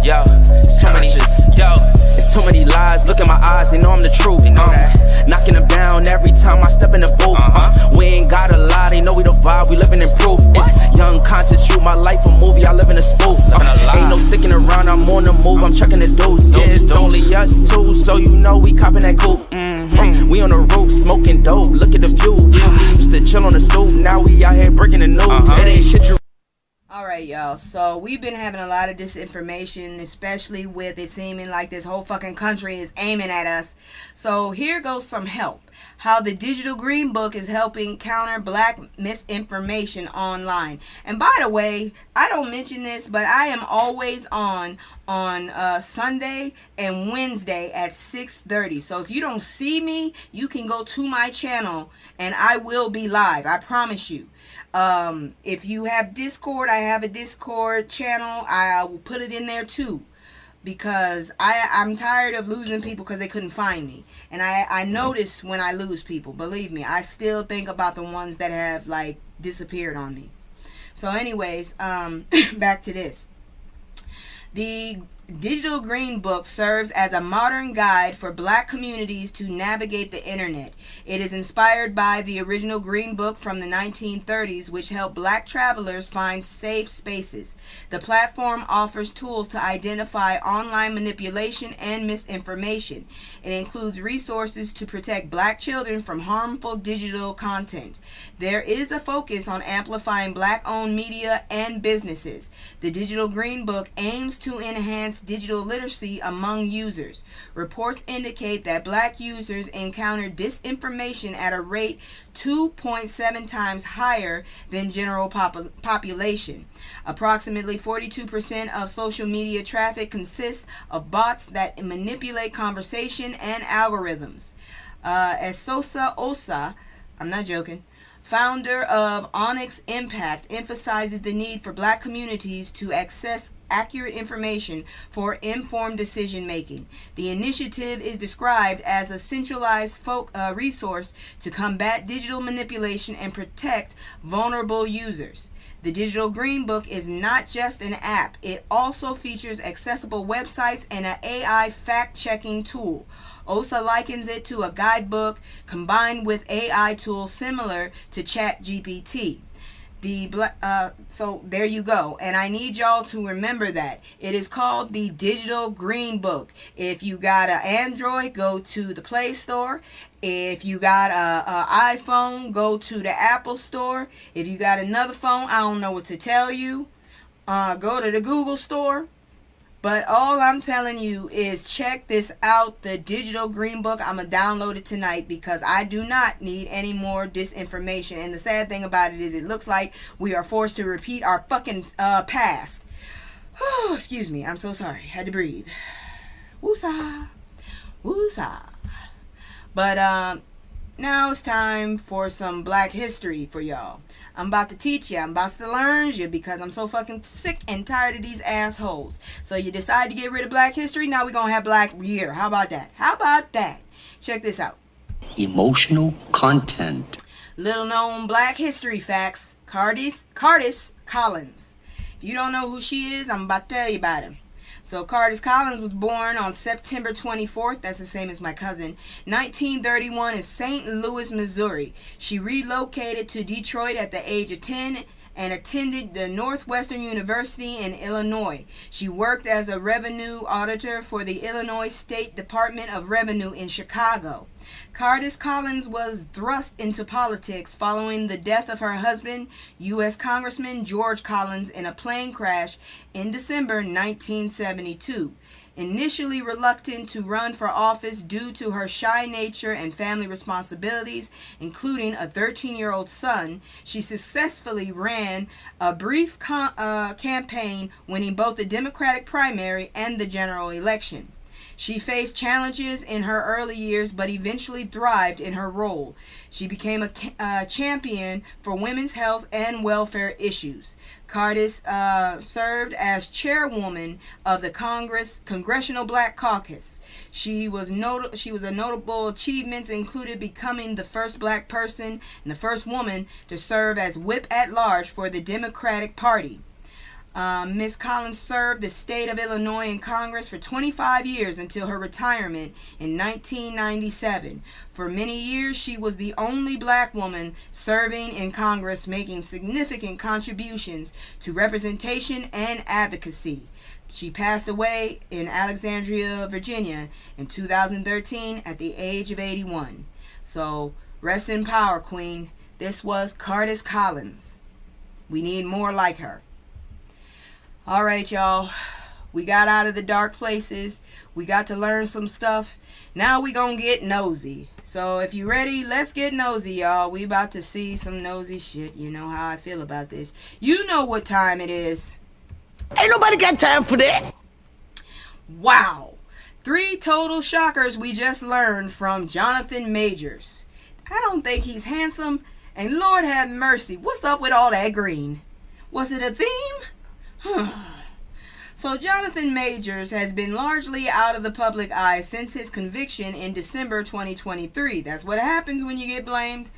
Yo, it's too many, yo, it's too many lies. Look in my eyes, they know I'm the truth. Knocking them down every time I step in the booth. We ain't gotta lie, they know we the vibe, we living in proof. It's young, conscious, shoot my life a movie, I live in a spoof. Ain't no sticking around, I'm on the move, I'm checking the dudes. Yeah, it's only us two, so you know we copping that coupe. We on the roof, smoking dope, look at the view. Yeah, we used to chill on the stoop, now we out here breaking the news. It ain't shit you. Alright, y'all, so we've been having a lot of disinformation, especially with it seeming like this whole fucking country is aiming at us. So here goes some help. How the Digital Green Book is helping counter black misinformation online. And by the way, I don't mention this, but I am always on Sunday and Wednesday at 6:30. So if you don't see me, you can go to my channel and I will be live. I promise you. If you have Discord, I have a Discord channel. I will put it in there too, because I'm tired of losing people because they couldn't find me. And I notice when I lose people, believe me, I still think about the ones that have like disappeared on me. So anyways, back to this. The Digital Green Book serves as a modern guide for black communities to navigate the internet. It is inspired by the original Green Book from the 1930s, which helped black travelers find safe spaces. The platform offers tools to identify online manipulation and misinformation. It includes resources to protect black children from harmful digital content. There is a focus on amplifying black-owned media and businesses. The Digital Green Book aims to enhance digital literacy among users. Reports indicate that black users encounter disinformation at a rate 2.7 times higher than general population. Approximately 42% of social media traffic consists of bots that manipulate conversation and algorithms. Esosa Osa, I'm not joking, founder of Onyx Impact, emphasizes the need for black communities to access accurate information for informed decision making. The initiative is described as a centralized resource to combat digital manipulation and protect vulnerable users. The Digital Green Book is not just an app, it also features accessible websites and an AI fact-checking tool. OSA likens it to a guidebook combined with AI tools similar to ChatGPT. So there you go. And I need y'all to remember that. It is called the Digital Green Book. If you got an Android, go to the Play Store. If you got an iPhone, go to the Apple Store. If you got another phone, I don't know what to tell you. Go to the Google Store. But all I'm telling you is check this out, the Digital Green Book. I'm going to download it tonight because I do not need any more disinformation. And the sad thing about it is it looks like we are forced to repeat our fucking past. Excuse me. I'm so sorry. Had to breathe. Woosah. Woosah. But now it's time for some black history for y'all. I'm about to teach you. I'm about to learn you because I'm so fucking sick and tired of these assholes. So you decide to get rid of black history. Now we're going to have black year. How about that? How about that? Check this out. Emotional content. Little known black history facts. Cardis Collins. If you don't know who she is, I'm about to tell you about him. So Cardis Collins was born on September 24th, that's the same as my cousin, 1931 in St. Louis, Missouri. She relocated to Detroit at the age of 10 and attended the Northwestern University in Illinois. She worked as a revenue auditor for the Illinois State Department of Revenue in Chicago. Cardis Collins was thrust into politics following the death of her husband, U.S. Congressman George Collins, in a plane crash in December 1972. Initially reluctant to run for office due to her shy nature and family responsibilities, including a 13-year-old son, she successfully ran a brief campaign, winning both the Democratic primary and the general election. She faced challenges in her early years, but eventually thrived in her role. She became a champion for women's health and welfare issues. Cardis served as chairwoman of the Congressional Black Caucus. She was a notable achievements included becoming the first black person and the first woman to serve as whip at large for the Democratic Party. Miss Collins served the state of Illinois in Congress for 25 years until her retirement in 1997. For many years, she was the only black woman serving in Congress, making significant contributions to representation and advocacy. She passed away in Alexandria, Virginia in 2013 at the age of 81. So, rest in power, Queen. This was Cardis Collins. We need more like her. All right, y'all. We got out of the dark places. We got to learn some stuff. Now we gonna get nosy. So if you ready, let's get nosy, y'all. We about to see some nosy shit. You know how I feel about this. You know what time it is. Ain't nobody got time for that. Wow. 3 total shockers we just learned from Jonathan Majors. I don't think he's handsome. And Lord have mercy, what's up with all that green? Was it a theme? So Jonathan Majors has been largely out of the public eye since his conviction in December 2023. That's what happens when you get blamed.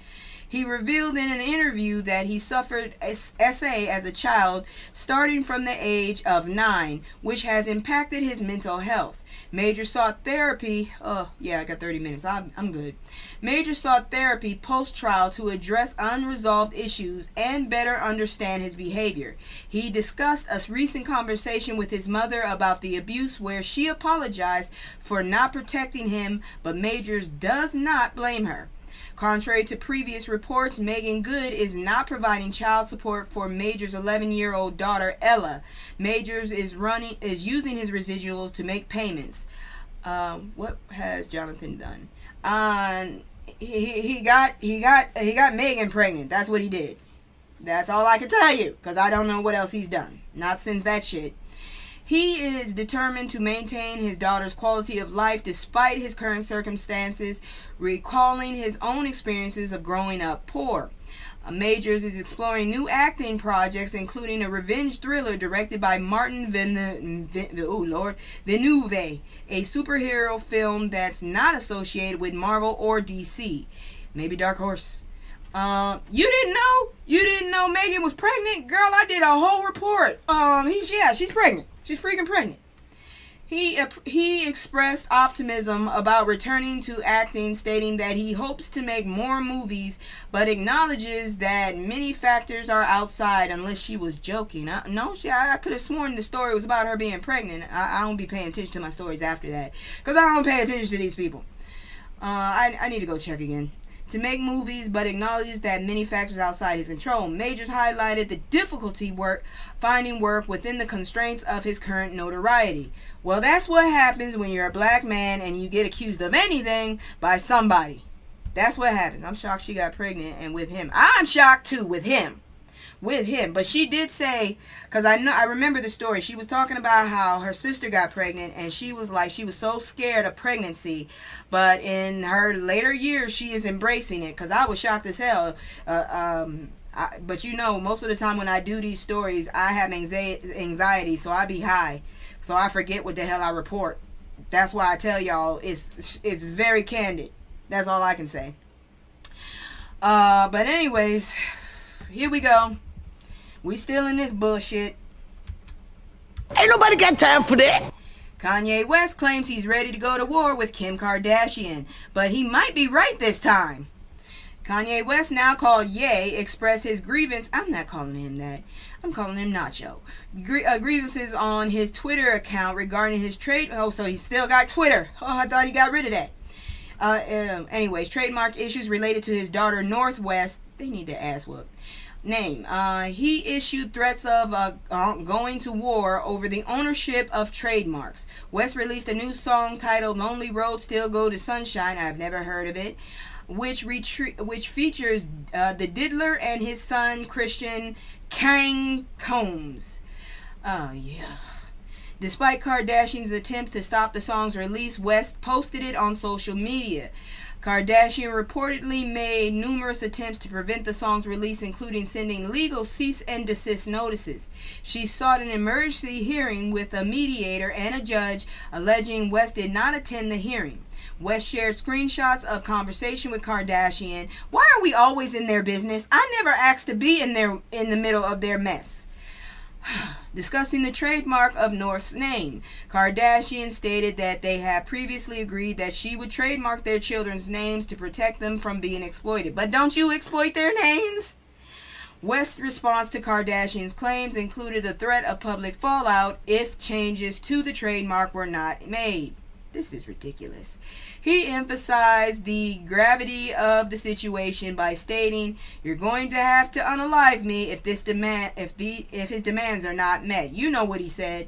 He revealed in an interview that he suffered SA as a child starting from the age of 9, which has impacted his mental health. Major sought therapy. Oh, yeah, I got 30 minutes. I'm good. Major sought therapy post-trial to address unresolved issues and better understand his behavior. He discussed a recent conversation with his mother about the abuse where she apologized for not protecting him, but Majors does not blame her. Contrary to previous reports, Megan Good is not providing child support for Majors' 11-year-old daughter Ella. Majors is using his residuals to make payments. What has Jonathan done? He got Megan pregnant. That's what he did. That's all I can tell you, because I don't know what else he's done. Not since that shit. He is determined to maintain his daughter's quality of life despite his current circumstances, recalling his own experiences of growing up poor. Majors is exploring new acting projects, including a revenge thriller directed by Martin Villeneuve, a superhero film that's not associated with Marvel or DC. Maybe Dark Horse. You didn't know? You didn't know Megan was pregnant? Girl, I did a whole report. She's pregnant. She's freaking pregnant. He expressed optimism about returning to acting, stating that he hopes to make more movies, but acknowledges that many factors are outside unless she was joking. I could have sworn the story was about her being pregnant. I don't be paying attention to my stories after that, because I don't pay attention to these people. I need to go check again. To make movies, but acknowledges that many factors outside his control. Majors highlighted the difficulty finding work within the constraints of his current notoriety. Well, that's what happens when you're a black man and you get accused of anything by somebody. That's what happens. I'm shocked she got pregnant and with him. I'm shocked too with him. But she did say, because I remember the story, she was talking about how her sister got pregnant and she was so scared of pregnancy, but in her later years she is embracing it, because I was shocked as hell. But most of the time when I do these stories, I have anxiety, so I be high, so I forget what the hell I report. That's why I tell y'all it's very candid. That's all I can say. But anyways, here we go. We still in this bullshit. Ain't nobody got time for that. Kanye West claims he's ready to go to war with Kim Kardashian, but he might be right this time. Kanye West, now called Ye, expressed his grievance. I'm not calling him that. I'm calling him Nacho. Grievances on his Twitter account regarding his trade. Oh, so he still got Twitter. Oh, I thought he got rid of that. Anyways, trademark issues related to his daughter Northwest. They need their ass whooped. He issued threats of going to war over the ownership of trademarks. West released a new song titled Lonely Road Still Go to Sunshine. I've never heard of it. Which features the Diddler and his son Christian Kang Combs. Oh, yeah. Despite Kardashian's attempts to stop the song's release, West posted it on social media. Kardashian reportedly made numerous attempts to prevent the song's release, including sending legal cease and desist notices. She sought an emergency hearing with a mediator and a judge, alleging West did not attend the hearing. West shared screenshots of conversation with Kardashian. Why are we always in their business? I never asked to be in the middle of their mess. Discussing the trademark of North's name, Kardashian stated that they have previously agreed that she would trademark their children's names to protect them from being exploited. But don't you exploit their names? West's response to Kardashian's claims included a threat of public fallout if changes to the trademark were not made. This is ridiculous. He emphasized the gravity of the situation by stating, "You're going to have to unalive me if his demands are not met." You know what he said.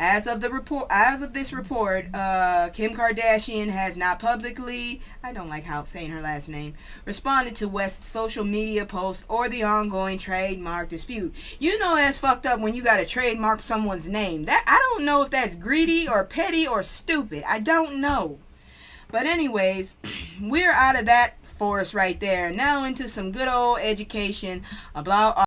As of this report, Kim Kardashian has not publicly, I don't like how saying her last name, responded to West's social media post or the ongoing trademark dispute. You know that's fucked up when you gotta trademark someone's name. That I don't know if that's greedy or petty or stupid. I don't know. But anyways, we're out of that forest right there. Now into some good old education about